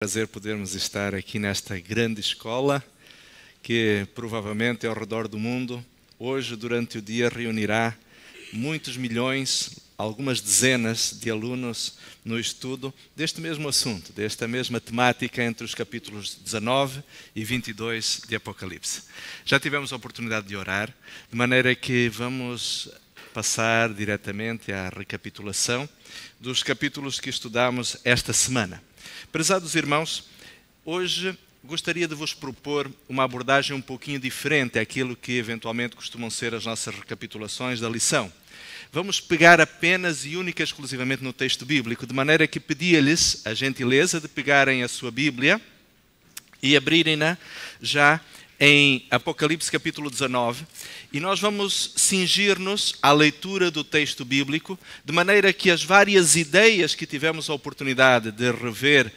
Prazer podermos estar aqui nesta grande escola que provavelmente ao redor do mundo hoje durante o dia reunirá muitos milhões, algumas dezenas de alunos no estudo deste mesmo assunto, desta mesma temática entre os capítulos 19 e 22 de Apocalipse. Já tivemos a oportunidade de orar, de maneira que vamos passar diretamente à recapitulação dos capítulos que estudamos esta semana. Prezados irmãos, hoje gostaria de vos propor uma abordagem um pouquinho diferente àquilo que eventualmente costumam ser as nossas recapitulações da lição. Vamos pegar apenas e única e exclusivamente no texto bíblico, de maneira que pedia-lhes a gentileza de pegarem a sua Bíblia e abrirem-na já em Apocalipse capítulo 19, e nós vamos cingir-nos à leitura do texto bíblico, de maneira que as várias ideias que tivemos a oportunidade de rever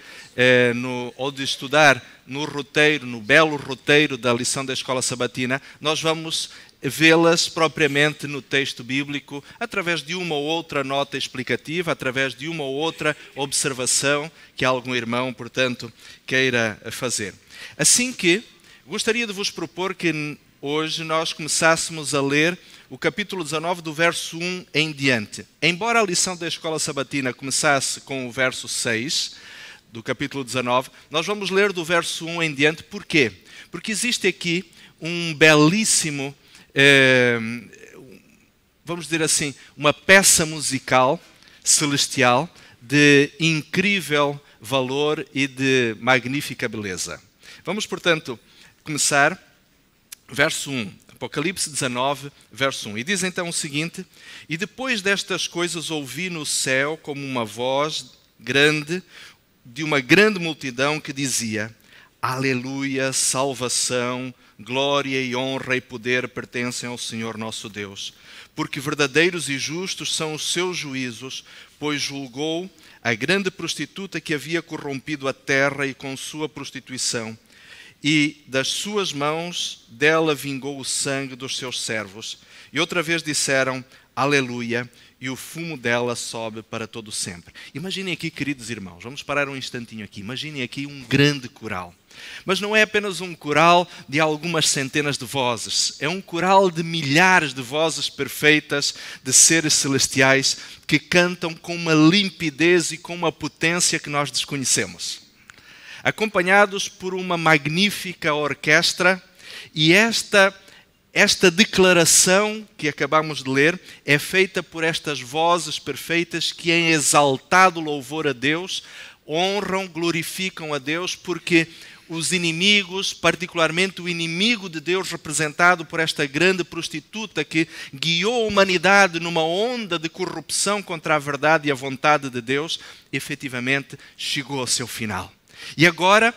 ou de estudar no roteiro, no belo roteiro da lição da Escola Sabatina, nós vamos vê-las propriamente no texto bíblico, através de uma ou outra nota explicativa, através de uma ou outra observação que algum irmão, portanto, queira fazer. Assim que gostaria de vos propor que hoje nós começássemos a ler o capítulo 19 do verso 1 em diante. Embora a lição da Escola Sabatina começasse com o verso 6 do capítulo 19, nós vamos ler do verso 1 em diante. Por quê? Porque existe aqui um belíssimo, vamos dizer assim, uma peça musical celestial de incrível valor e de magnífica beleza. Vamos, portanto, começar, verso 1, Apocalipse 19, verso 1. E diz então o seguinte: E depois destas coisas ouvi no céu como uma voz grande, de uma grande multidão que dizia: Aleluia, salvação, glória e honra e poder pertencem ao Senhor nosso Deus, porque verdadeiros e justos são os seus juízos, pois julgou a grande prostituta que havia corrompido a terra e com sua prostituição, e das suas mãos dela vingou o sangue dos seus servos. E outra vez disseram, aleluia, e o fumo dela sobe para todo sempre. Imaginem aqui, queridos irmãos, vamos parar um instantinho aqui. Imaginem aqui um grande coral. Mas não é apenas um coral de algumas centenas de vozes. É um coral de milhares de vozes perfeitas, de seres celestiais, que cantam com uma limpidez e com uma potência que nós desconhecemos, acompanhados por uma magnífica orquestra, e esta declaração que acabamos de ler é feita por estas vozes perfeitas que em exaltado louvor a Deus honram, glorificam a Deus, porque os inimigos, particularmente o inimigo de Deus representado por esta grande prostituta que guiou a humanidade numa onda de corrupção contra a verdade e a vontade de Deus, efetivamente chegou ao seu final. E agora,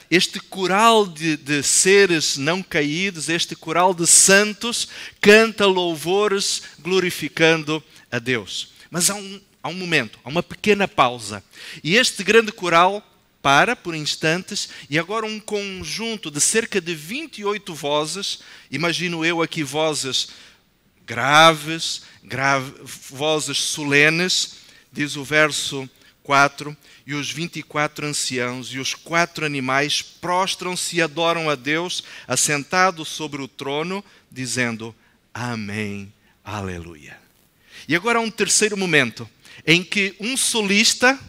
este coral de seres não caídos, este coral de santos, canta louvores glorificando a Deus. Mas há um momento, há uma pequena pausa. E este grande coral para por instantes, e agora um conjunto de cerca de 28 vozes, imagino eu aqui vozes graves, vozes solenes, diz o verso 4, e os 24 anciãos e os 4 animais prostram-se e adoram a Deus, assentado sobre o trono, dizendo, Amém, Aleluia. E agora há um terceiro momento, em que um solista,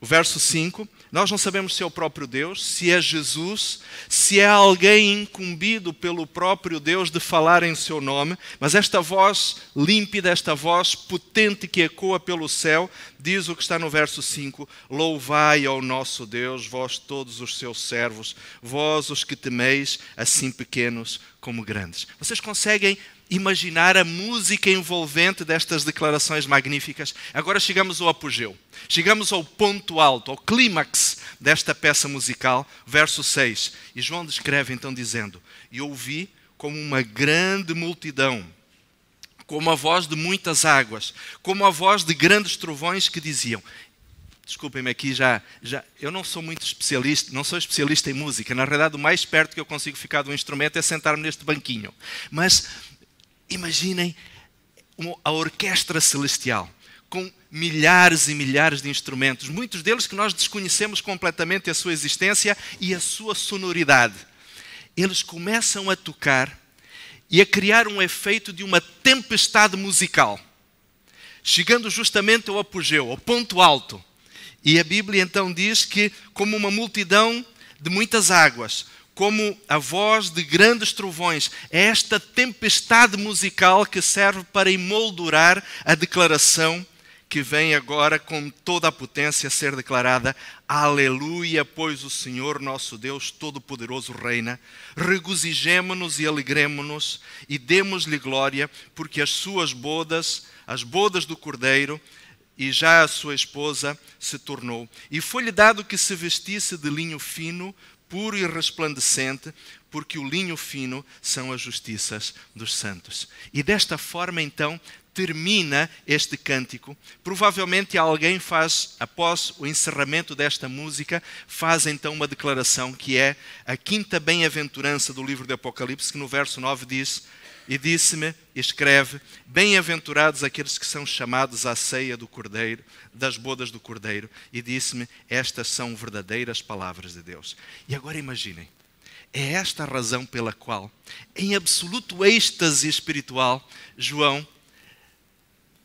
o verso 5, nós não sabemos se é o próprio Deus, se é Jesus, se é alguém incumbido pelo próprio Deus de falar em seu nome, mas esta voz límpida, esta voz potente que ecoa pelo céu, diz o que está no verso 5, Louvai ao nosso Deus, vós todos os seus servos, vós os que temeis, assim pequenos como grandes. Vocês conseguem imaginar a música envolvente destas declarações magníficas? Agora chegamos ao apogeu, chegamos ao ponto alto, ao clímax desta peça musical, verso 6. E João descreve então dizendo, E ouvi como uma grande multidão, como a voz de muitas águas, como a voz de grandes trovões que diziam, desculpem-me aqui, eu não sou muito especialista, não sou especialista em música, na realidade o mais perto que eu consigo ficar do instrumento é sentar-me neste banquinho, mas imaginem a orquestra celestial, com milhares e milhares de instrumentos, muitos deles que nós desconhecemos completamente a sua existência e a sua sonoridade. Eles começam a tocar e a criar um efeito de uma tempestade musical, chegando justamente ao apogeu, ao ponto alto. E a Bíblia então diz que, como uma multidão de muitas águas, como a voz de grandes trovões, é esta tempestade musical que serve para emoldurar a declaração que vem agora com toda a potência a ser declarada: Aleluia, pois o Senhor nosso Deus Todo-Poderoso reina. Regozijemo-nos e alegremo-nos e demos-lhe glória, porque as suas bodas, as bodas do Cordeiro, e já a sua esposa se tornou. E foi-lhe dado que se vestisse de linho fino, puro e resplandecente, porque o linho fino são as justiças dos santos. E desta forma, então, termina este cântico. Provavelmente alguém faz, após o encerramento desta música, faz então uma declaração que é a quinta bem-aventurança do livro de Apocalipse, que no verso 9 diz: E disse-me, escreve, bem-aventurados aqueles que são chamados à ceia do Cordeiro, das bodas do Cordeiro. E disse-me, estas são verdadeiras palavras de Deus. E agora imaginem, é esta a razão pela qual, em absoluto êxtase espiritual, João,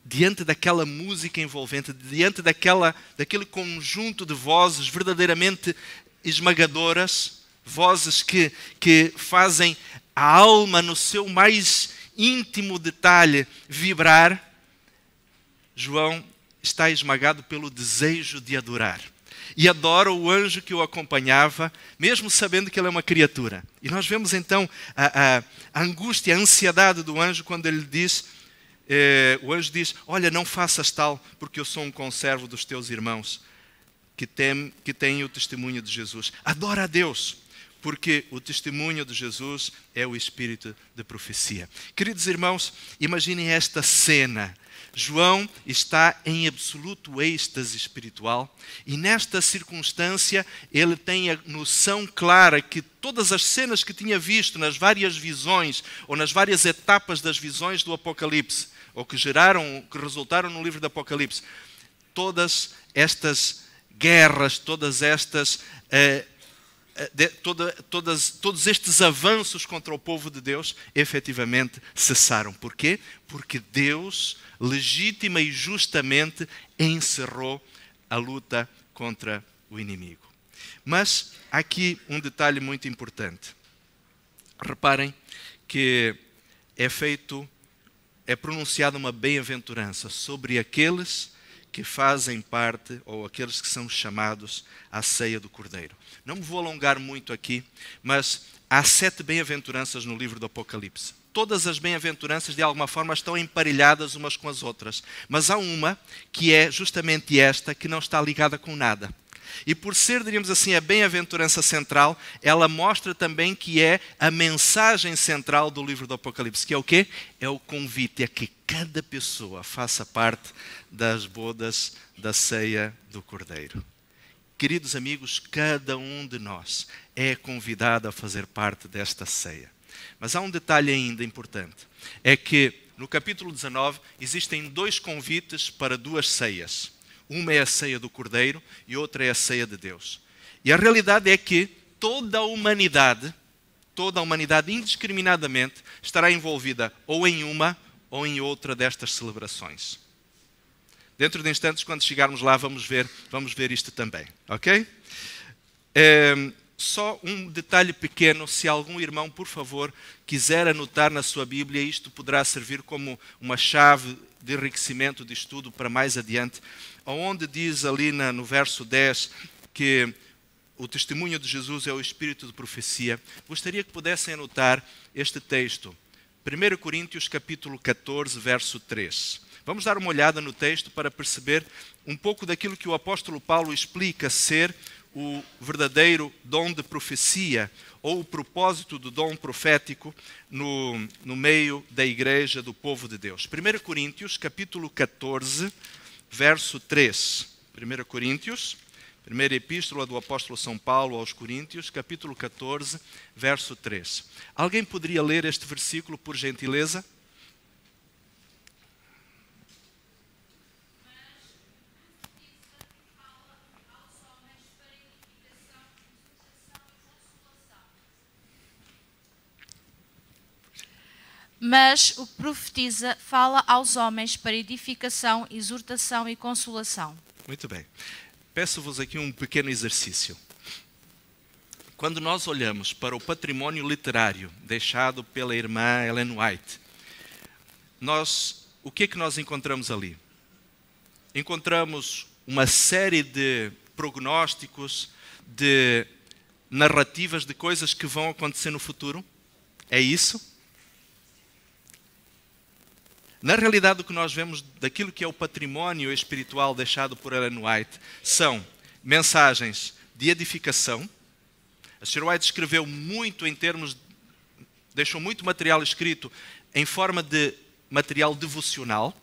diante daquela música envolvente, diante daquele conjunto de vozes verdadeiramente esmagadoras, vozes que fazem a alma no seu mais íntimo detalhe vibrar, João está esmagado pelo desejo de adorar. E adora o anjo que o acompanhava, mesmo sabendo que ele é uma criatura. E nós vemos então a angústia, a ansiedade do anjo quando ele diz, o anjo diz: olha, não faças tal, porque eu sou um conservo dos teus irmãos, que têm o testemunho de Jesus. Adora a Deus, porque o testemunho de Jesus é o espírito de profecia. Queridos irmãos, imaginem esta cena. João está em absoluto êxtase espiritual e nesta circunstância ele tem a noção clara que todas as cenas que tinha visto nas várias visões ou nas várias etapas das visões do Apocalipse, ou que resultaram no livro do Apocalipse, todas estas guerras, todas estas todos estes avanços contra o povo de Deus efetivamente cessaram. Porquê? Porque Deus legítima e justamente encerrou a luta contra o inimigo. Mas há aqui um detalhe muito importante. Reparem que é pronunciada uma bem-aventurança sobre aqueles que fazem parte, ou aqueles que são chamados à ceia do Cordeiro. Não me vou alongar muito aqui, mas há 7 bem-aventuranças no livro do Apocalipse. Todas as bem-aventuranças, de alguma forma, estão emparelhadas umas com as outras. Mas há uma, que é justamente esta, que não está ligada com nada. E por ser, diríamos assim, a bem-aventurança central, ela mostra também que é a mensagem central do livro do Apocalipse, que é o quê? É o convite a que cada pessoa faça parte das bodas da ceia do Cordeiro. Queridos amigos, cada um de nós é convidado a fazer parte desta ceia. Mas há um detalhe ainda importante, é que no capítulo 19 existem 2 convites para 2 ceias. Uma é a ceia do Cordeiro e outra é a ceia de Deus. E a realidade é que toda a humanidade indiscriminadamente estará envolvida ou em uma ou em outra destas celebrações. Dentro de instantes, quando chegarmos lá, vamos ver isto também, ok? Só um detalhe pequeno, se algum irmão, por favor, quiser anotar na sua Bíblia, isto poderá servir como uma chave de enriquecimento de estudo para mais adiante, onde diz ali no verso 10 que o testemunho de Jesus é o espírito de profecia. Gostaria que pudessem anotar este texto, 1 Coríntios capítulo 14, verso 3. Vamos dar uma olhada no texto para perceber um pouco daquilo que o apóstolo Paulo explica ser o verdadeiro dom de profecia, ou o propósito do dom profético no meio da igreja, do povo de Deus. 1 Coríntios, capítulo 14, verso 3. 1 Coríntios, primeira epístola do apóstolo São Paulo aos Coríntios, capítulo 14, verso 3. Alguém poderia ler este versículo, por gentileza? Mas o que profetiza fala aos homens para edificação, exortação e consolação. Muito bem. Peço-vos aqui um pequeno exercício. Quando nós olhamos para o patrimônio literário deixado pela irmã Ellen White, o que é que nós encontramos ali? Encontramos uma série de prognósticos, de narrativas de coisas que vão acontecer no futuro. É isso? Na realidade, o que nós vemos daquilo que é o património espiritual deixado por Ellen White são mensagens de edificação. A Sr. White escreveu muito em termos, deixou muito material escrito em forma de material devocional,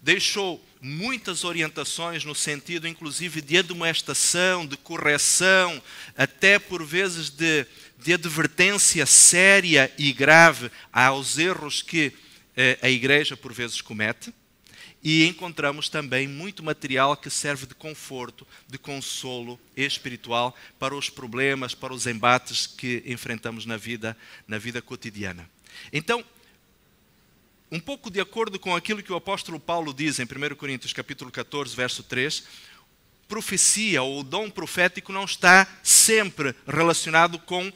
deixou muitas orientações no sentido, inclusive, de admoestação, de correção, até por vezes de advertência séria e grave aos erros que a Igreja por vezes comete. E encontramos também muito material que serve de conforto, de consolo espiritual para os problemas, para os embates que enfrentamos na vida cotidiana. Então, um pouco de acordo com aquilo que o apóstolo Paulo diz em 1 Coríntios capítulo 14, verso 3, profecia ou o dom profético não está sempre relacionado com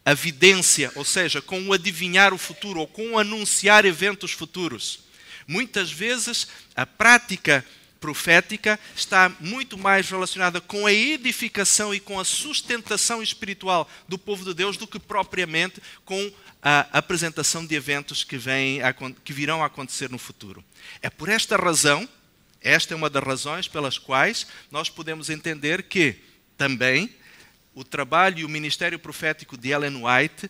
a vidência, ou seja, com o adivinhar o futuro ou com o anunciar eventos futuros. Muitas vezes a prática profética está muito mais relacionada com a edificação e com a sustentação espiritual do povo de Deus do que propriamente com a apresentação de eventos que virão a acontecer no futuro. É por esta razão, esta é uma das razões pelas quais nós podemos entender que também o trabalho e o ministério profético de Ellen White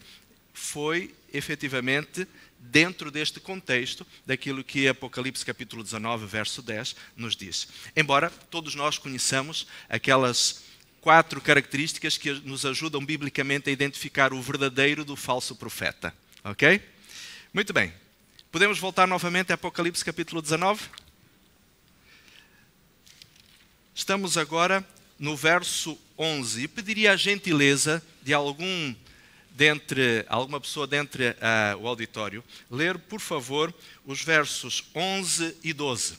foi efetivamente dentro deste contexto daquilo que Apocalipse capítulo 19, verso 10 nos diz. Embora todos nós conheçamos aquelas 4 características que nos ajudam biblicamente a identificar o verdadeiro do falso profeta. Ok? Muito bem. Podemos voltar novamente a Apocalipse capítulo 19? Estamos agora no verso 11. E pediria a gentileza de alguma pessoa dentre o auditório ler, por favor, os versos 11 e 12.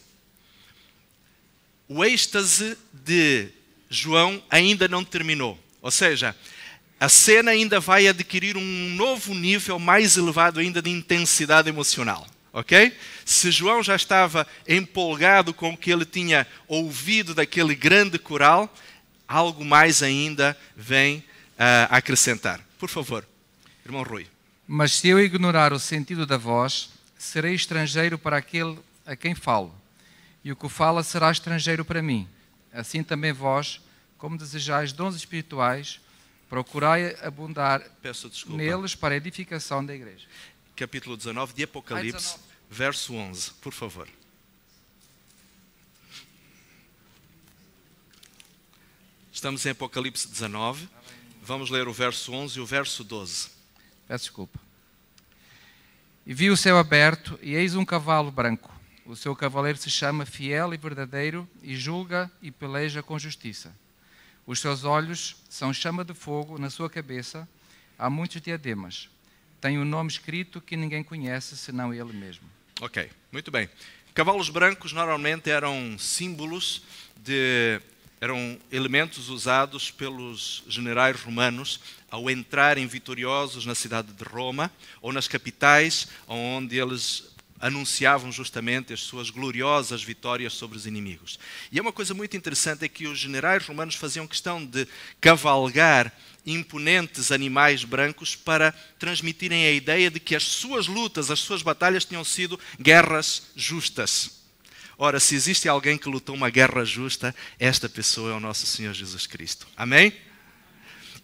O êxtase de João ainda não terminou. Ou seja, a cena ainda vai adquirir um novo nível mais elevado ainda de intensidade emocional. Ok? Se João já estava empolgado com o que ele tinha ouvido daquele grande coral, algo mais ainda vem a acrescentar. Por favor, irmão Rui. Mas se eu ignorar o sentido da voz, serei estrangeiro para aquele a quem falo, e o que fala será estrangeiro para mim. Assim também vós, como desejais dons espirituais, procurai abundar neles para a edificação da igreja. Capítulo 19 de Apocalipse, verso 11, por favor. Estamos em Apocalipse 19, vamos ler o verso 11 e o verso 12. Peço desculpa. E vi o céu aberto, e eis um cavalo branco. O seu cavaleiro se chama Fiel e Verdadeiro, e julga e peleja com justiça. Os seus olhos são chama de fogo, na sua cabeça há muitos diademas. Tem um nome escrito que ninguém conhece, senão ele mesmo. Ok, muito bem. Cavalos brancos normalmente eram símbolos eram elementos usados pelos generais romanos ao entrarem vitoriosos na cidade de Roma ou nas capitais, onde eles anunciavam justamente as suas gloriosas vitórias sobre os inimigos. E é uma coisa muito interessante é que os generais romanos faziam questão de cavalgar imponentes animais brancos para transmitirem a ideia de que as suas lutas, as suas batalhas tinham sido guerras justas. Ora, se existe alguém que lutou uma guerra justa, esta pessoa é o nosso Senhor Jesus Cristo. Amém?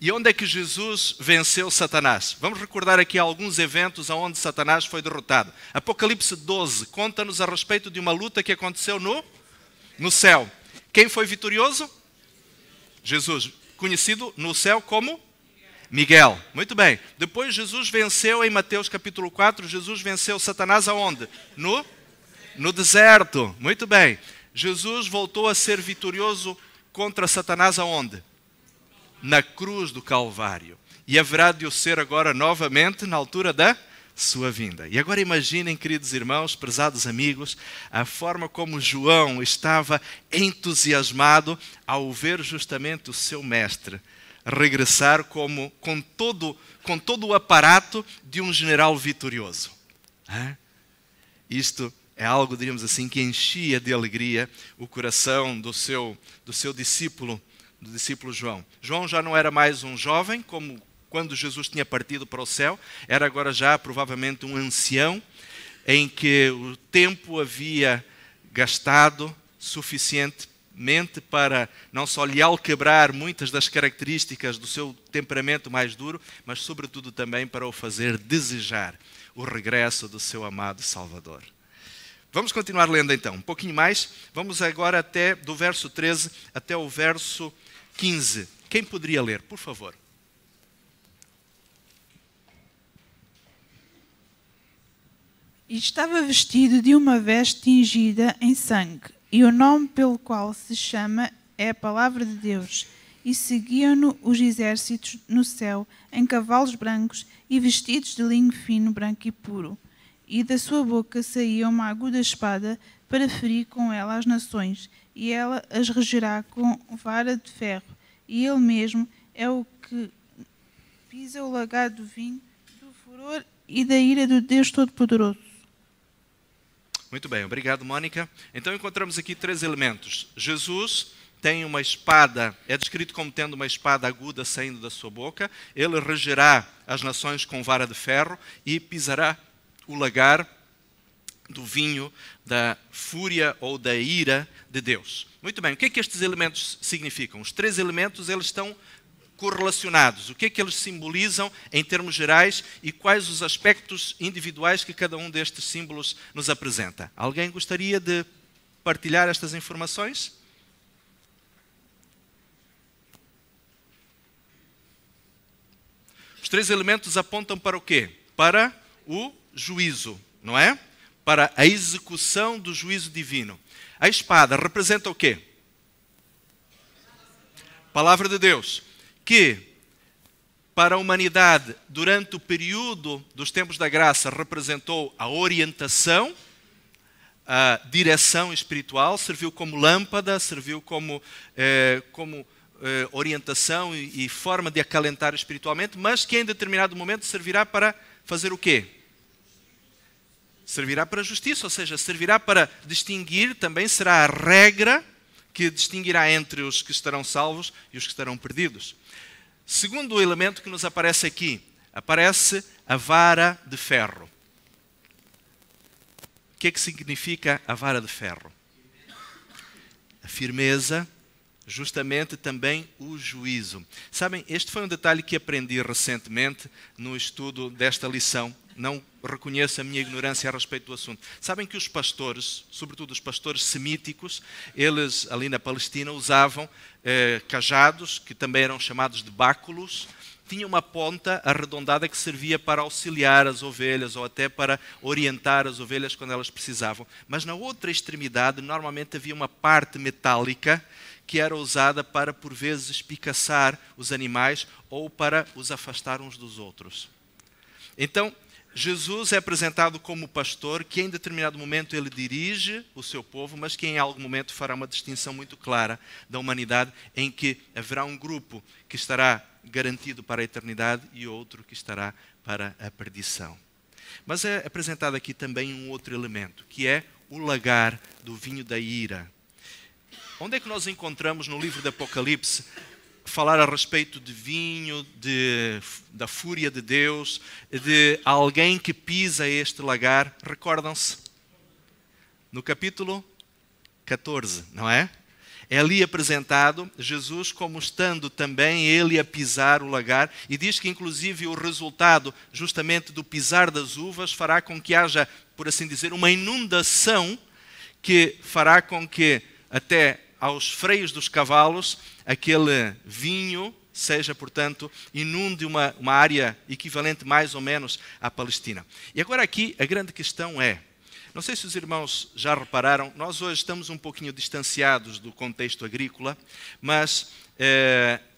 E onde é que Jesus venceu Satanás? Vamos recordar aqui alguns eventos onde Satanás foi derrotado. Apocalipse 12 conta-nos a respeito de uma luta que aconteceu no céu. Quem foi vitorioso? Jesus, conhecido no céu como Miguel. Muito bem. Depois Jesus venceu em Mateus capítulo 4, Jesus venceu Satanás aonde? No deserto. Muito bem. Jesus voltou a ser vitorioso contra Satanás aonde? Na cruz do Calvário. E haverá de o ser agora novamente na altura da sua vinda. E agora imaginem, queridos irmãos, prezados amigos, a forma como João estava entusiasmado ao ver justamente o seu mestre regressar com todo o aparato de um general vitorioso. Isto é algo, diríamos assim, que enchia de alegria o coração do seu discípulo, do discípulo João. João já não era mais um jovem, como quando Jesus tinha partido para o céu, era agora já provavelmente um ancião, em que o tempo havia gastado suficientemente para não só lhe alquebrar muitas das características do seu temperamento mais duro, mas sobretudo também para o fazer desejar o regresso do seu amado Salvador. Vamos continuar lendo então, um pouquinho mais. Vamos agora até do verso 13 até o verso 15. Quem poderia ler, por favor? E estava vestido de uma veste tingida em sangue, e o nome pelo qual se chama é a Palavra de Deus. E seguiam-no os exércitos no céu, em cavalos brancos e vestidos de linho fino, branco e puro. E da sua boca saía uma aguda espada para ferir com ela as nações, e ela as regerá com vara de ferro. E ele mesmo é o que pisa o lagar do vinho, do furor e da ira do Deus Todo-Poderoso. Muito bem, obrigado, Mônica. Então encontramos aqui 3 elementos. Jesus tem uma espada, é descrito como tendo uma espada aguda saindo da sua boca. Ele regerá as nações com vara de ferro e pisará o lagar do vinho da fúria ou da ira de Deus. Muito bem, o que é que estes elementos significam? Os 3 elementos, eles estão correlacionados. O que é que eles simbolizam em termos gerais e quais os aspectos individuais que cada um destes símbolos nos apresenta? Alguém gostaria de partilhar estas informações? Os 3 elementos apontam para o quê? Para o juízo, não é? Para a execução do juízo divino. A espada representa o quê? Palavra de Deus. Que para a humanidade, durante o período dos tempos da graça, representou a orientação, a direção espiritual, serviu como lâmpada, serviu como orientação e forma de acalentar espiritualmente, mas que em determinado momento servirá para fazer o quê? Servirá para a justiça, ou seja, servirá para distinguir, também será a regra que distinguirá entre os que estarão salvos e os que estarão perdidos. Segundo elemento que nos aparece aqui, aparece a vara de ferro. O que é que significa a vara de ferro? A firmeza, justamente também o juízo. Sabem, este foi um detalhe que aprendi recentemente no estudo desta lição. Não reconheço a minha ignorância a respeito do assunto. Sabem que os pastores, sobretudo os pastores semíticos, eles ali na Palestina usavam cajados, que também eram chamados de báculos. Tinha uma ponta arredondada que servia para auxiliar as ovelhas ou até para orientar as ovelhas quando elas precisavam. Mas na outra extremidade, normalmente havia uma parte metálica que era usada para, por vezes, espicaçar os animais ou para os afastar uns dos outros. Então, Jesus é apresentado como pastor que em determinado momento ele dirige o seu povo, mas que em algum momento fará uma distinção muito clara da humanidade, em que haverá um grupo que estará garantido para a eternidade e outro que estará para a perdição. Mas é apresentado aqui também um outro elemento, que é o lagar do vinho da ira. Onde é que nós encontramos no livro do Apocalipse falar a respeito de vinho, da fúria de Deus, de alguém que pisa este lagar? Recordam-se? No capítulo 14, não é? É ali apresentado Jesus como estando também ele a pisar o lagar, e diz que inclusive o resultado justamente do pisar das uvas fará com que haja, por assim dizer, uma inundação que fará com que até aos freios dos cavalos aquele vinho seja, portanto, inunde uma área equivalente mais ou menos à Palestina. E agora aqui a grande questão é, não sei se os irmãos já repararam, nós hoje estamos um pouquinho distanciados do contexto agrícola, mas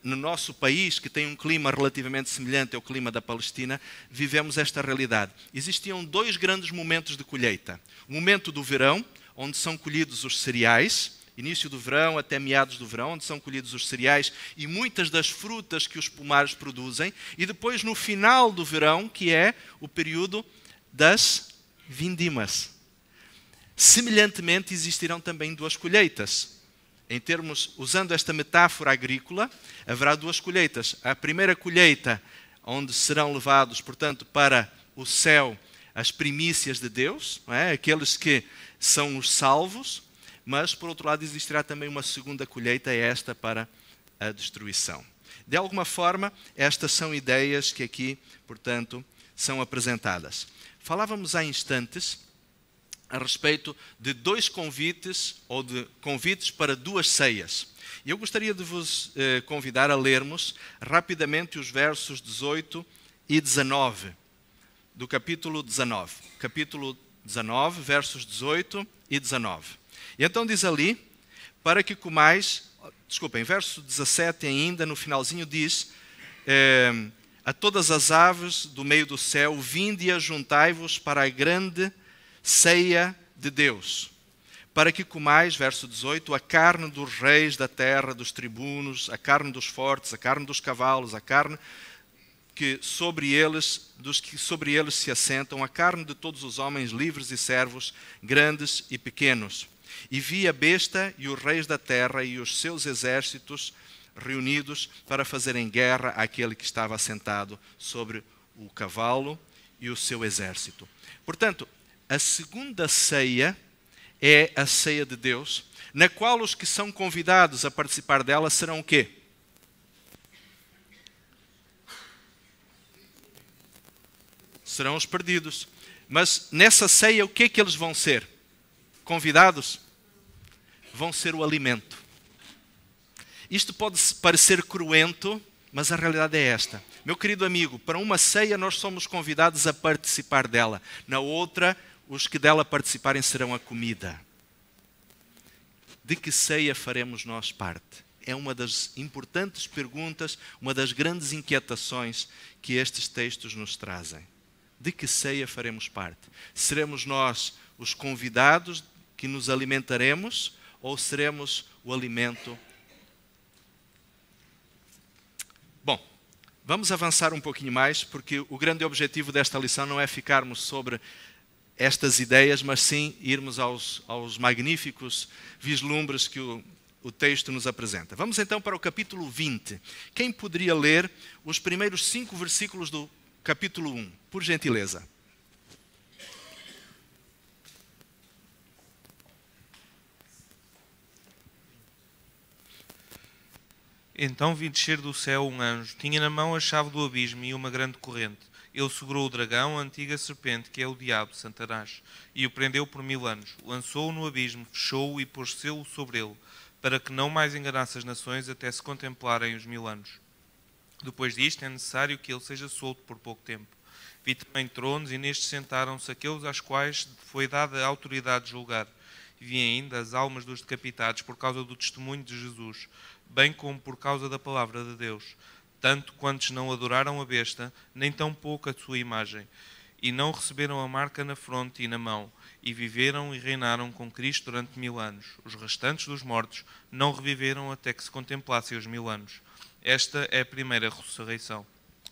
no nosso país, que tem um clima relativamente semelhante ao clima da Palestina, vivemos esta realidade. Existiam 2 grandes momentos de colheita. O momento do verão, onde são colhidos os cereais, início do verão até meados do verão, onde são colhidos os cereais e muitas das frutas que os pomares produzem, e depois no final do verão, que é o período das vindimas. Semelhantemente, existirão também 2 colheitas. Em termos, usando esta metáfora agrícola, haverá 2 colheitas. A primeira colheita, onde serão levados, portanto, para o céu as primícias de Deus, não é? Aqueles que são os salvos, mas, por outro lado, existirá também uma segunda colheita, esta para a destruição. De alguma forma, estas são ideias que aqui, portanto, são apresentadas. Falávamos há instantes a respeito de 2 convites, ou de convites para 2 ceias. E eu gostaria de vos convidar a lermos rapidamente os versos 18 e 19 do capítulo 19. Capítulo 19, versos 18 e 19. E então diz ali, para que comais, em verso 17 ainda, no finalzinho diz, a todas as aves do meio do céu, vinde e ajuntai-vos para a grande ceia de Deus, para que comais, verso 18, a carne dos reis da terra, dos tribunos, a carne dos fortes, a carne dos cavalos, a carne que sobre eles, dos que sobre eles se assentam, a carne de todos os homens livres e servos, grandes e pequenos. E vi a besta e os reis da terra e os seus exércitos reunidos para fazerem guerra àquele que estava assentado sobre o cavalo e o seu exército. Portanto, a segunda ceia é a ceia de Deus, na qual os que são convidados a participar dela serão o quê? Serão os perdidos. Mas nessa ceia, o que é que eles vão ser? Convidados? Vão ser o alimento. Isto pode parecer cruento, mas a realidade é esta. Meu querido amigo, para uma ceia nós somos convidados a participar dela. Na outra, os que dela participarem serão a comida. De que ceia faremos nós parte? É uma das importantes perguntas, uma das grandes inquietações que estes textos nos trazem. De que ceia faremos parte? Seremos nós os convidados que nos alimentaremos ou seremos o alimento? Bom, vamos avançar um pouquinho mais, porque o grande objetivo desta lição não é ficarmos sobre estas ideias, mas sim irmos aos magníficos vislumbres que o texto nos apresenta. Vamos então para o capítulo 20. Quem poderia ler os primeiros 5 versículos do capítulo 1, por gentileza? Então vi descer do céu um anjo. Tinha na mão a chave do abismo e uma grande corrente. Ele segurou o dragão, a antiga serpente, que é o diabo, Satanás, e o prendeu por 1000 anos. Lançou-o no abismo, fechou-o e pôs selo sobre ele, para que não mais enganasse as nações até se contemplarem os 1000 anos. Depois disto é necessário que ele seja solto por pouco tempo. Vi também tronos, e nestes sentaram-se aqueles às quais foi dada a autoridade de julgar. Vi ainda as almas dos decapitados por causa do testemunho de Jesus, bem como por causa da palavra de Deus, tanto quantos não adoraram a besta, nem tão pouco a sua imagem, e não receberam a marca na fronte e na mão, e viveram e reinaram com Cristo durante 1000 anos. Os restantes dos mortos não reviveram até que se contemplassem os 1000 anos. Esta é a primeira ressurreição.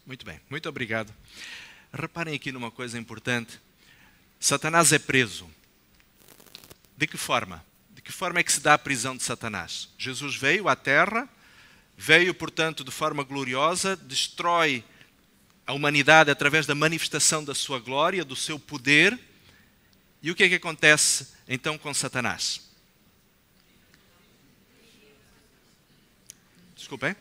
Muito bem, muito obrigado. Reparem aqui numa coisa importante. Satanás é preso. De que forma? De que forma é que se dá a prisão de Satanás? Jesus veio à Terra, veio, portanto, de forma gloriosa, destrói a humanidade através da manifestação da sua glória, do seu poder. E o que é que acontece então com Satanás? Desculpem?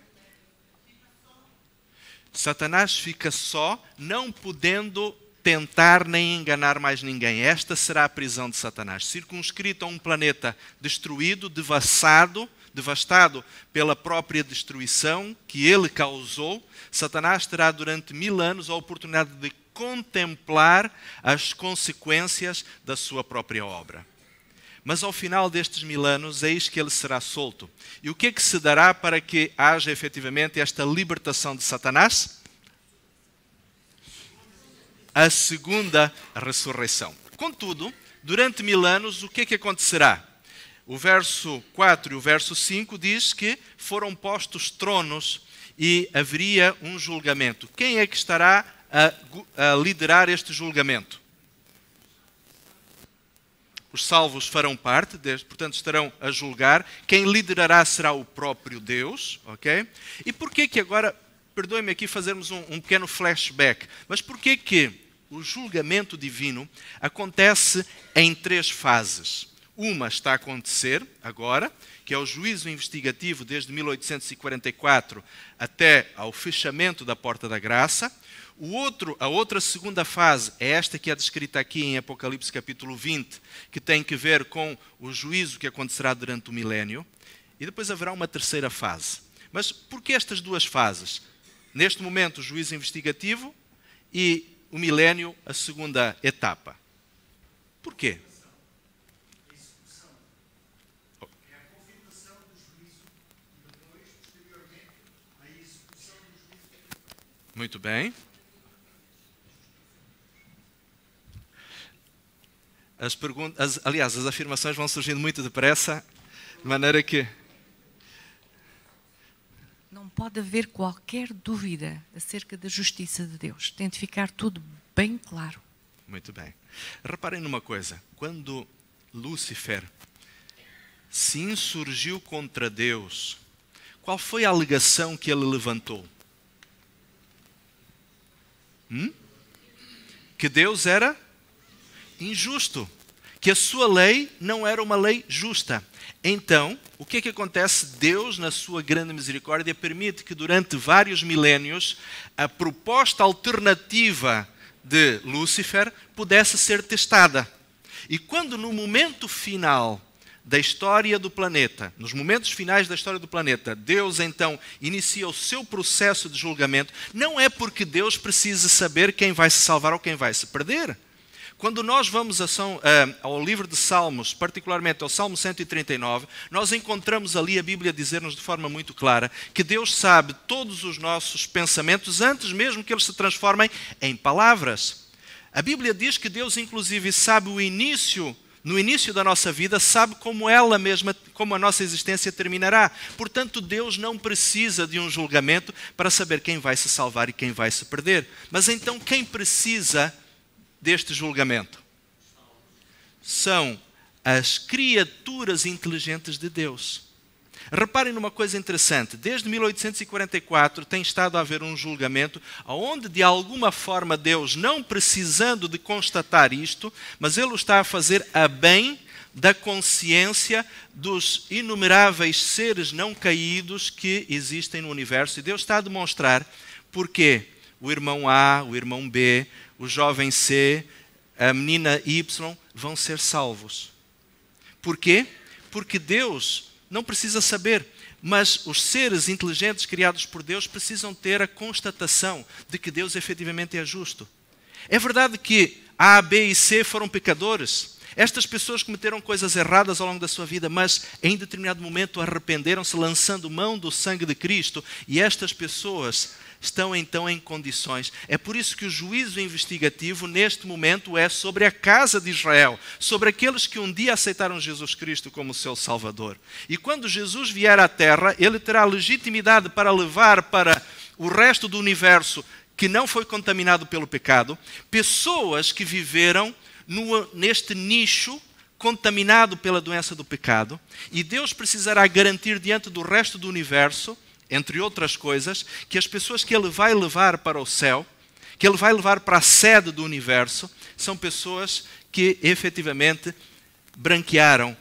Satanás fica só, não podendo tentar nem enganar mais ninguém. Esta será a prisão de Satanás. Circunscrito a um planeta destruído, devastado pela própria destruição que ele causou, Satanás terá durante 1000 anos a oportunidade de contemplar as consequências da sua própria obra. Mas ao final destes 1000 anos, eis que ele será solto. E o que é que se dará para que haja efetivamente esta libertação de Satanás? A segunda ressurreição. Contudo, durante 1000 anos, o que é que acontecerá? O verso 4 e o verso 5 diz que foram postos tronos e haveria um julgamento. Quem é que estará a liderar este julgamento? Os salvos farão parte, portanto estarão a julgar. Quem liderará será o próprio Deus. Okay? E porquê que agora, perdoem-me aqui fazermos um pequeno flashback, mas porquê que o julgamento divino acontece em 3 fases? Uma está a acontecer agora, que é o juízo investigativo desde 1844 até ao fechamento da Porta da Graça. A outra segunda fase é esta que é descrita aqui em Apocalipse capítulo 20, que tem que ver com o juízo que acontecerá durante o milénio. E depois haverá uma terceira fase. Mas por que estas 2 fases? Neste momento, o juízo investigativo e o milénio, a segunda etapa. Por quê? Muito bem. Aliás, as afirmações vão surgindo muito depressa, de maneira que... Não pode haver qualquer dúvida acerca da justiça de Deus. Tem de ficar tudo bem claro. Muito bem. Reparem numa coisa. Quando Lúcifer se insurgiu contra Deus, qual foi a alegação que ele levantou? Que Deus era injusto, que a sua lei não era uma lei justa. Então, o que é que acontece? Deus, na sua grande misericórdia, permite que durante vários milénios a proposta alternativa de Lúcifer pudesse ser testada. E quando no momento final da história do planeta, nos momentos finais da história do planeta, Deus então inicia o seu processo de julgamento, não é porque Deus precisa saber quem vai se salvar ou quem vai se perder. Quando nós vamos ao livro de Salmos, particularmente ao Salmo 139, nós encontramos ali a Bíblia dizer-nos de forma muito clara que Deus sabe todos os nossos pensamentos antes mesmo que eles se transformem em palavras. A Bíblia diz que Deus inclusive sabe o início, no início da nossa vida, sabe como ela mesma, como a nossa existência terminará. Portanto, Deus não precisa de um julgamento para saber quem vai se salvar e quem vai se perder. Mas então quem precisa deste julgamento? São as criaturas inteligentes de Deus. Reparem numa coisa interessante. Desde 1844 tem estado a haver um julgamento onde, de alguma forma, Deus, não precisando de constatar isto, mas Ele o está a fazer a bem da consciência dos inumeráveis seres não caídos que existem no universo. E Deus está a demonstrar porque o irmão A, o irmão B, o jovem C, a menina Y vão ser salvos. Por quê? Porque Deus não precisa saber, mas os seres inteligentes criados por Deus precisam ter a constatação de que Deus efetivamente é justo. É verdade que A, B e C foram pecadores. Estas pessoas cometeram coisas erradas ao longo da sua vida, mas em determinado momento arrependeram-se lançando mão do sangue de Cristo, e estas pessoas estão então em condições. É por isso que o juízo investigativo neste momento é sobre a casa de Israel, sobre aqueles que um dia aceitaram Jesus Cristo como seu Salvador. E quando Jesus vier à Terra, Ele terá legitimidade para levar para o resto do universo que não foi contaminado pelo pecado, pessoas que viveram neste nicho contaminado pela doença do pecado, e Deus precisará garantir diante do resto do universo, entre outras coisas, que as pessoas que Ele vai levar para o céu, que Ele vai levar para a sede do universo, são pessoas que efetivamente branquearam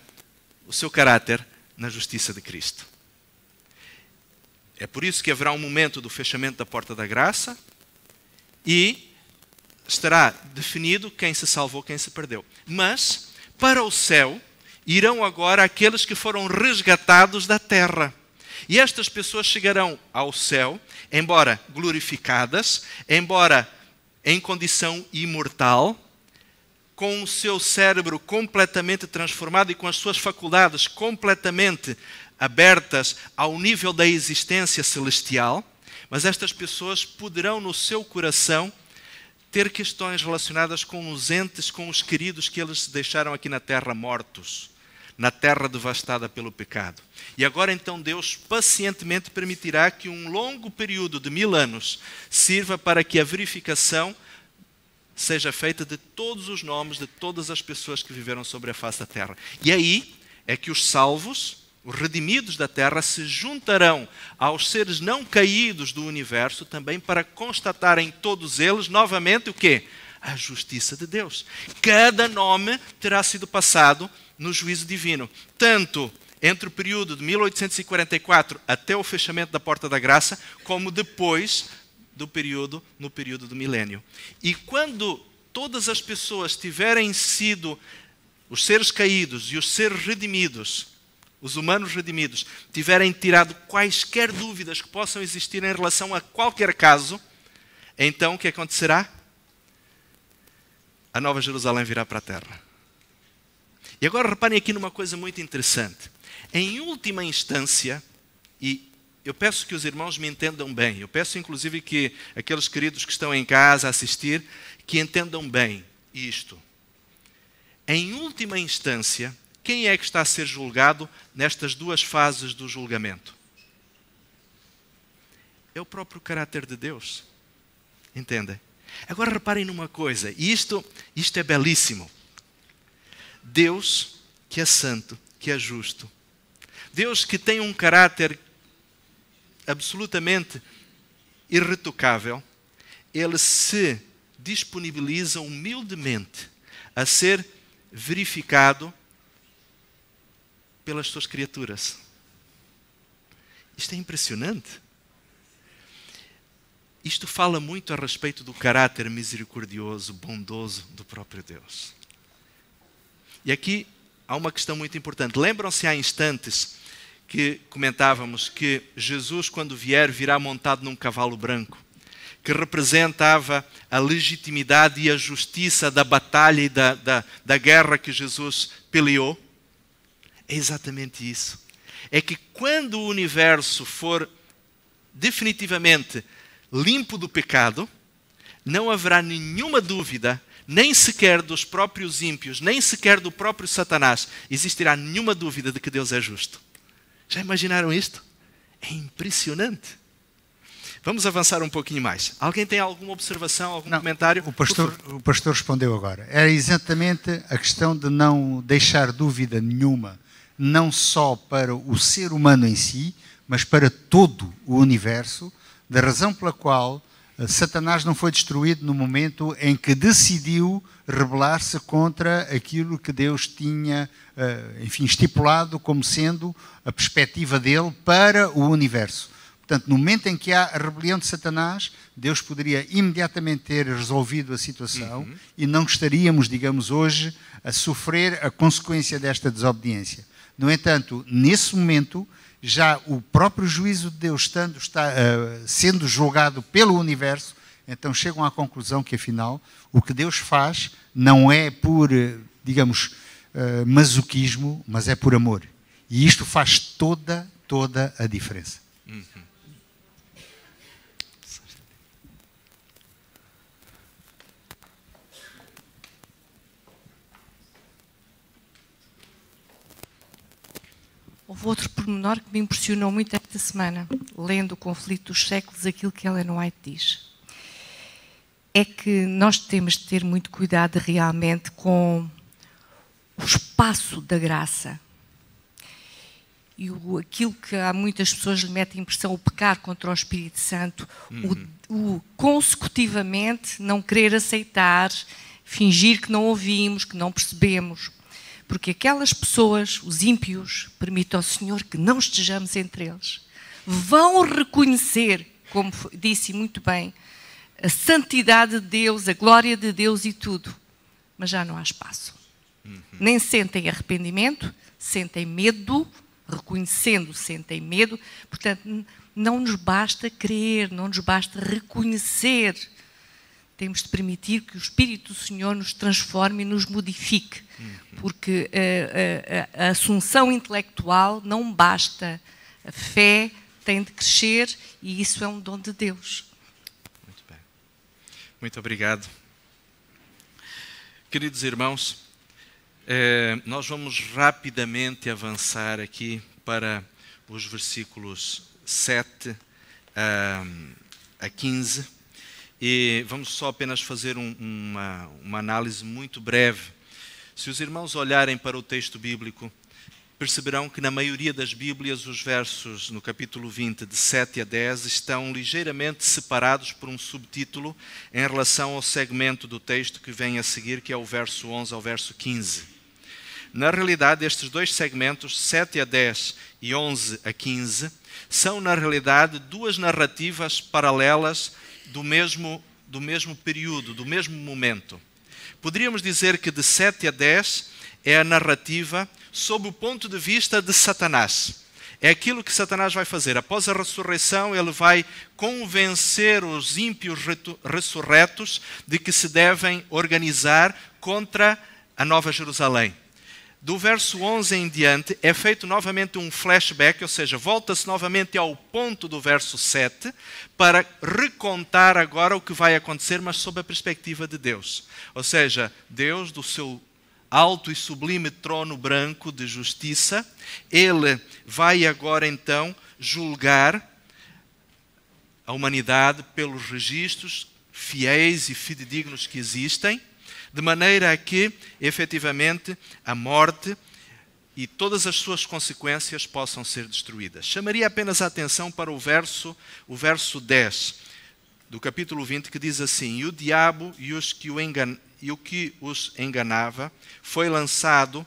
o seu caráter na justiça de Cristo. É por isso que haverá um momento do fechamento da porta da graça e estará definido quem se salvou, quem se perdeu. Mas, para o céu, irão agora aqueles que foram resgatados da terra. E estas pessoas chegarão ao céu, embora glorificadas, embora em condição imortal, com o seu cérebro completamente transformado e com as suas faculdades completamente abertas ao nível da existência celestial, mas estas pessoas poderão no seu coração ter questões relacionadas com os entes, com os queridos que eles deixaram aqui na terra mortos, na terra devastada pelo pecado. E agora então Deus pacientemente permitirá que um longo período de 1000 anos sirva para que a verificação seja feita de todos os nomes de todas as pessoas que viveram sobre a face da terra. E aí é que os salvos, os redimidos da terra, se juntarão aos seres não caídos do universo também para constatar em todos eles novamente o quê? A justiça de Deus. Cada nome terá sido passado no juízo divino, tanto entre o período de 1844 até o fechamento da Porta da Graça, como depois no período do milênio. E quando todas as pessoas tiverem sido, os seres caídos e os seres redimidos, os humanos redimidos, tiverem tirado quaisquer dúvidas que possam existir em relação a qualquer caso, então o que acontecerá? A Nova Jerusalém virá para a terra. E agora reparem aqui numa coisa muito interessante. Em última instância, e eu peço que os irmãos me entendam bem, eu peço inclusive que aqueles queridos que estão em casa a assistir, que entendam bem isto. Em última instância, quem é que está a ser julgado nestas duas fases do julgamento? É o próprio caráter de Deus. Entendem? Agora reparem numa coisa, e isto é belíssimo. Deus, que é santo, que é justo, Deus que tem um caráter absolutamente irretocável, Ele se disponibiliza humildemente a ser verificado pelas suas criaturas. Isto é impressionante. Isto fala muito a respeito do caráter misericordioso, bondoso do próprio Deus. E aqui há uma questão muito importante. Lembram-se há instantes que comentávamos que Jesus, quando vier, virá montado num cavalo branco, que representava a legitimidade e a justiça da batalha e da guerra que Jesus peleou? É exatamente isso. É que quando o universo for definitivamente limpo do pecado, não haverá nenhuma dúvida, nem sequer dos próprios ímpios, nem sequer do próprio Satanás, existirá nenhuma dúvida de que Deus é justo. Já imaginaram isto? É impressionante. Vamos avançar um pouquinho mais. Alguém tem alguma observação, algum comentário? O pastor respondeu agora. Era exatamente a questão de não deixar dúvida nenhuma, não só para o ser humano em si, mas para todo o universo, da razão pela qual Satanás não foi destruído no momento em que decidiu rebelar-se contra aquilo que Deus tinha, estipulado como sendo a perspectiva dele para o universo. Portanto, no momento em que há a rebelião de Satanás, Deus poderia imediatamente ter resolvido a situação e não estaríamos, digamos, hoje a sofrer a consequência desta desobediência. No entanto, nesse momento, já o próprio juízo de Deus está sendo julgado pelo universo, então chegam à conclusão que, afinal, o que Deus faz não é por, digamos, masoquismo, mas é por amor. E isto faz toda a diferença. Houve outro pormenor que me impressionou muito esta semana, lendo o Conflito dos Séculos, aquilo que Ellen White diz. É que nós temos de ter muito cuidado realmente com o espaço da graça. E aquilo que há muitas pessoas lhe metem impressão, o pecar contra o Espírito Santo, o consecutivamente não querer aceitar, fingir que não ouvimos, que não percebemos. Porque aquelas pessoas, os ímpios, permite ao Senhor que não estejamos entre eles. Vão reconhecer, como disse muito bem, a santidade de Deus, a glória de Deus e tudo. Mas já não há espaço. Nem sentem arrependimento, sentem medo, reconhecendo, sentem medo. Portanto, não nos basta crer, não nos basta reconhecer. temos de permitir que o Espírito do Senhor nos transforme e nos modifique, porque a assunção intelectual não basta, a fé tem de crescer e isso é um dom de Deus. Muito bem. Muito obrigado. Queridos irmãos, nós vamos rapidamente avançar aqui para os versículos 7 a 15 e vamos só apenas fazer uma análise muito breve. Se os irmãos olharem para o texto bíblico, perceberão que na maioria das Bíblias os versos no capítulo 20 de 7 a 10 estão ligeiramente separados por um subtítulo em relação ao segmento do texto que vem a seguir, que é o verso 11 ao verso 15. Na realidade, estes dois segmentos, 7 a 10 e 11 a 15, são na realidade duas narrativas paralelas do mesmo período, do mesmo momento. Poderíamos dizer que de 7 a 10 é a narrativa sob o ponto de vista de Satanás. É aquilo que Satanás vai fazer. Após a ressurreição, ele vai convencer os ímpios ressurretos de que se devem organizar contra a Nova Jerusalém. Do verso 11 em diante, é feito novamente um flashback, ou seja, volta-se novamente ao ponto do verso 7, para recontar agora o que vai acontecer, mas sob a perspectiva de Deus. Ou seja, Deus, do seu alto e sublime trono branco de justiça, ele vai agora então julgar a humanidade pelos registros fiéis e fidedignos que existem, de maneira a que, efetivamente, a morte e todas as suas consequências possam ser destruídas. Chamaria apenas a atenção para o verso 10 do capítulo 20, que diz assim: "E o diabo e o que os enganava foi lançado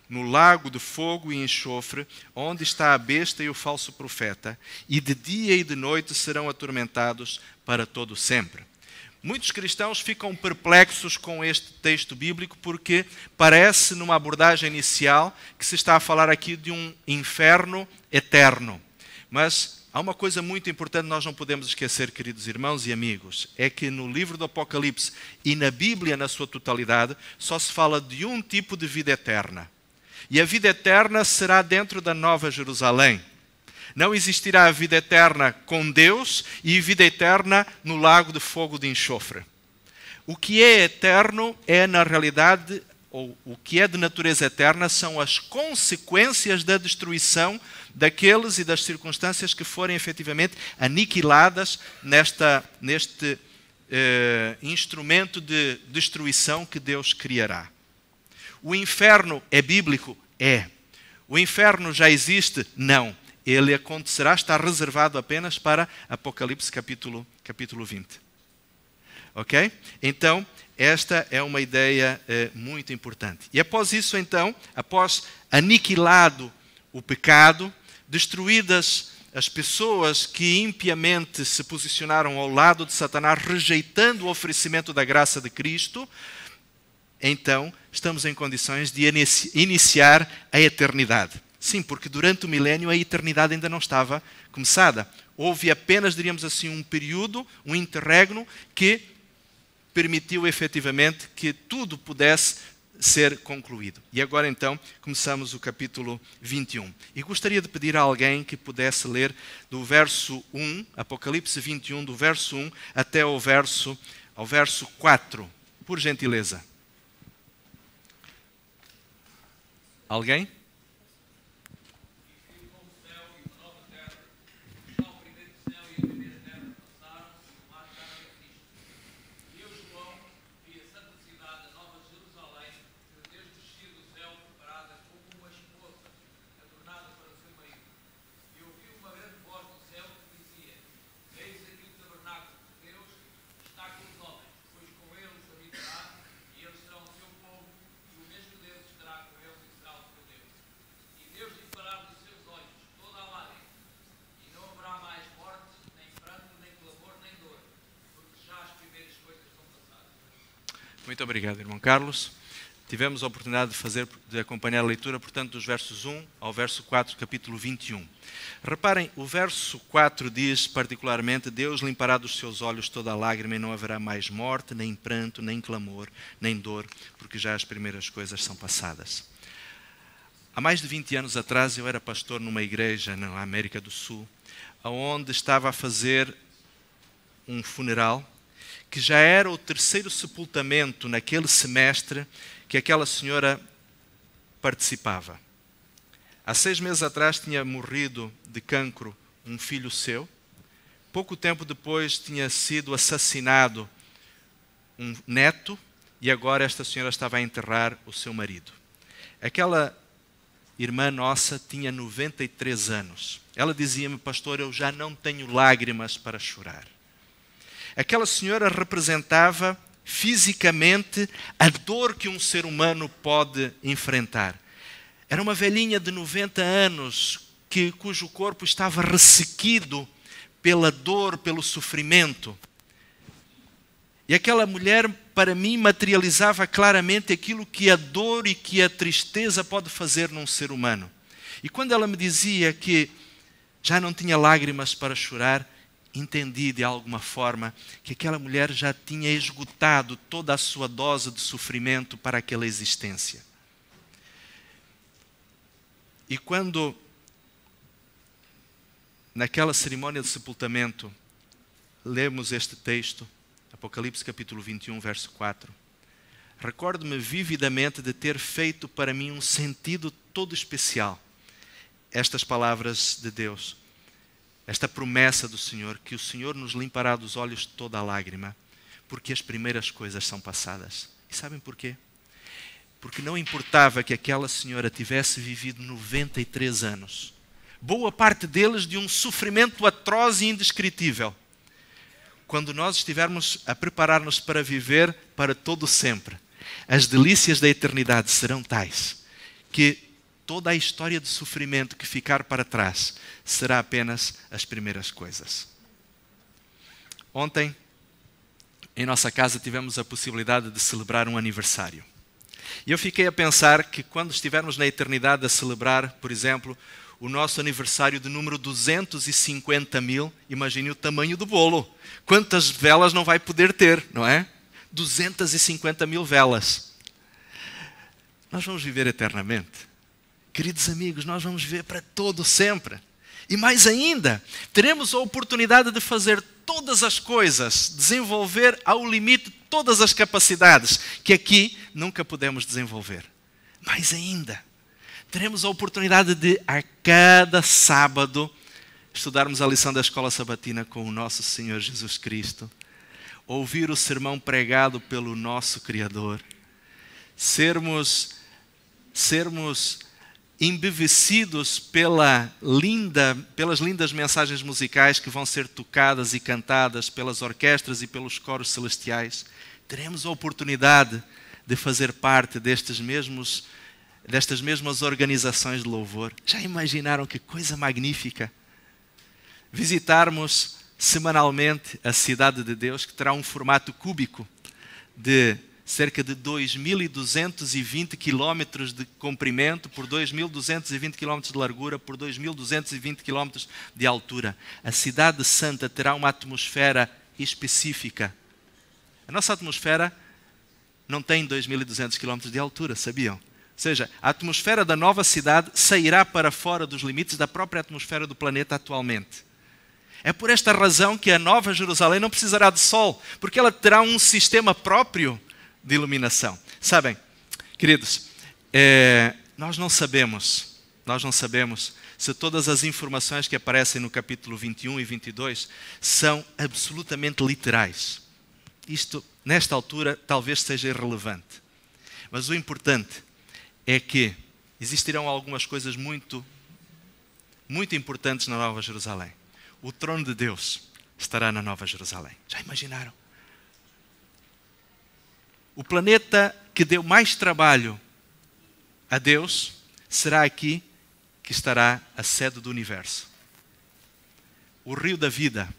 no lago de fogo e enxofre, onde está a besta e o falso profeta, e de dia e de noite serão atormentados para todo sempre." Muitos cristãos ficam perplexos com este texto bíblico porque parece, numa abordagem inicial, que se está a falar aqui de um inferno eterno. Mas há uma coisa muito importante que nós não podemos esquecer, queridos irmãos e amigos, é que no livro do Apocalipse e na Bíblia na sua totalidade, só se fala de um tipo de vida eterna. E a vida eterna será dentro da Nova Jerusalém. Não existirá a vida eterna com Deus e vida eterna no lago de fogo de enxofre. O que é eterno é, na realidade, ou o que é de natureza eterna, são as consequências da destruição daqueles e das circunstâncias que forem efetivamente aniquiladas neste instrumento de destruição que Deus criará. O inferno é bíblico? É. O inferno já existe? Não. Ele acontecerá, está reservado apenas para Apocalipse capítulo 20. Ok? Então, esta é uma ideia muito importante. E após isso, então, após aniquilado o pecado, destruídas as pessoas que impiamente se posicionaram ao lado de Satanás, rejeitando o oferecimento da graça de Cristo, então estamos em condições de iniciar a eternidade. Sim, porque durante o milénio a eternidade ainda não estava começada. Houve apenas, diríamos assim, um período, um interregno, que permitiu efetivamente que tudo pudesse ser concluído. E agora então começamos o capítulo 21. E gostaria de pedir a alguém que pudesse ler do verso 1, Apocalipse 21, do verso 1 até ao verso 4, por gentileza. Alguém? Muito obrigado, irmão Carlos. tivemos a oportunidade de acompanhar a leitura, portanto, dos versos 1 ao verso 4, capítulo 21. Reparem, o verso 4 diz particularmente: Deus limpará dos seus olhos toda a lágrima e não haverá mais morte, nem pranto, nem clamor, nem dor, porque já as primeiras coisas são passadas. Há mais de 20 anos atrás eu era pastor numa igreja na América do Sul, onde estava a fazer um funeral, que já era o terceiro sepultamento naquele semestre que aquela senhora participava. Há 6 meses atrás tinha morrido de cancro um filho seu. Pouco tempo depois tinha sido assassinado um neto e agora esta senhora estava a enterrar o seu marido. Aquela irmã nossa tinha 93 anos. Ela dizia-me: pastor, eu já não tenho lágrimas para chorar. Aquela senhora representava fisicamente a dor que um ser humano pode enfrentar. Era uma velhinha de 90 anos cujo corpo estava ressequido pela dor, pelo sofrimento. E aquela mulher, para mim, materializava claramente aquilo que a dor e que a tristeza pode fazer num ser humano. E quando ela me dizia que já não tinha lágrimas para chorar, entendi de alguma forma que aquela mulher já tinha esgotado toda a sua dose de sofrimento para aquela existência. E quando, naquela cerimônia de sepultamento, lemos este texto, Apocalipse capítulo 21, verso 4, recordo-me vividamente de ter feito para mim um sentido todo especial estas palavras de Deus, esta promessa do Senhor, que o Senhor nos limpará dos olhos toda a lágrima, porque as primeiras coisas são passadas. E sabem porquê? Porque não importava que aquela senhora tivesse vivido 93 anos, boa parte deles de um sofrimento atroz e indescritível. Quando nós estivermos a preparar-nos para viver para todo sempre, as delícias da eternidade serão tais que toda a história de sofrimento que ficar para trás será apenas as primeiras coisas. Ontem, em nossa casa, tivemos a possibilidade de celebrar um aniversário. E eu fiquei a pensar que quando estivermos na eternidade a celebrar, por exemplo, o nosso aniversário de número 250.000, imagine o tamanho do bolo. Quantas velas não vai poder ter, não é? 250.000 velas. Nós vamos viver eternamente. Queridos amigos, nós vamos viver para todo sempre. E mais ainda, teremos a oportunidade de fazer todas as coisas, desenvolver ao limite todas as capacidades que aqui nunca pudemos desenvolver. Mais ainda, teremos a oportunidade de, a cada sábado, estudarmos a lição da escola sabatina com o nosso Senhor Jesus Cristo, ouvir o sermão pregado pelo nosso Criador, sermos embevecidos pelas lindas mensagens musicais que vão ser tocadas e cantadas pelas orquestras e pelos coros celestiais. Teremos a oportunidade de fazer parte destas mesmas organizações de louvor. Já imaginaram que coisa magnífica? Visitarmos semanalmente a Cidade de Deus, que terá um formato cúbico de cerca de 2.220 quilómetros de comprimento, por 2.220 quilómetros de largura, por 2.220 quilómetros de altura. A Cidade Santa terá uma atmosfera específica. A nossa atmosfera não tem 2.200 quilómetros de altura, sabiam? Ou seja, a atmosfera da nova cidade sairá para fora dos limites da própria atmosfera do planeta atualmente. É por esta razão que a Nova Jerusalém não precisará de sol, porque ela terá um sistema próprio de iluminação. Sabem, queridos, nós não sabemos se todas as informações que aparecem no capítulo 21 e 22 são absolutamente literais. Isto, nesta altura, talvez seja irrelevante. Mas o importante é que existirão algumas coisas muito importantes na Nova Jerusalém. O trono de Deus estará na Nova Jerusalém. Já imaginaram? O planeta que deu mais trabalho a Deus será aqui que estará a sede do universo. O rio da vida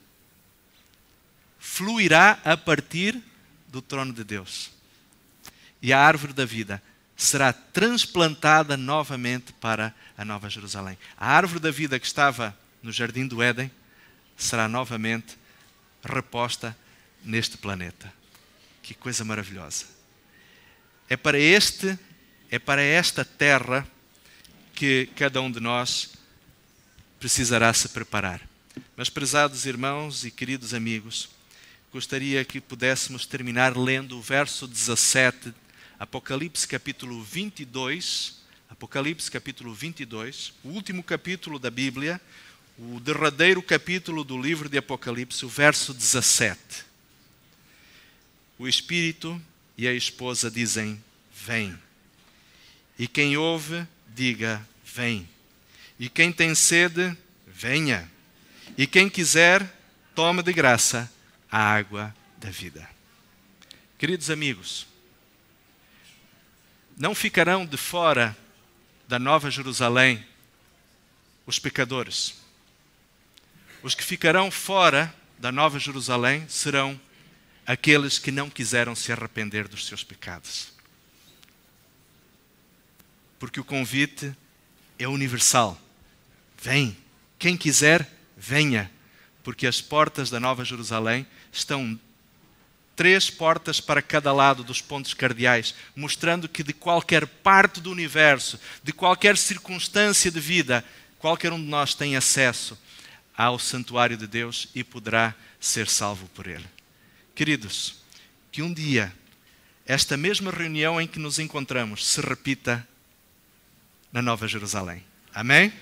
fluirá a partir do trono de Deus. E a árvore da vida será transplantada novamente para a Nova Jerusalém. A árvore da vida que estava no Jardim do Éden será novamente reposta neste planeta. Que coisa maravilhosa. É para esta terra que cada um de nós precisará se preparar. Mas, prezados irmãos e queridos amigos, gostaria que pudéssemos terminar lendo o verso 17, Apocalipse capítulo 22, Apocalipse capítulo 22, o último capítulo da Bíblia, o derradeiro capítulo do livro de Apocalipse, o verso 17. O Espírito e a esposa dizem, vem. E quem ouve, diga, vem. E quem tem sede, venha. E quem quiser, tome de graça a água da vida. Queridos amigos, não ficarão de fora da Nova Jerusalém os pecadores. Os que ficarão fora da Nova Jerusalém serão aqueles que não quiseram se arrepender dos seus pecados. Porque o convite é universal. Vem. Quem quiser, venha. Porque as portas da Nova Jerusalém estão 3 portas para cada lado dos pontos cardeais, mostrando que de qualquer parte do universo, de qualquer circunstância de vida, qualquer um de nós tem acesso ao santuário de Deus e poderá ser salvo por ele. Queridos, que um dia esta mesma reunião em que nos encontramos se repita na Nova Jerusalém. Amém?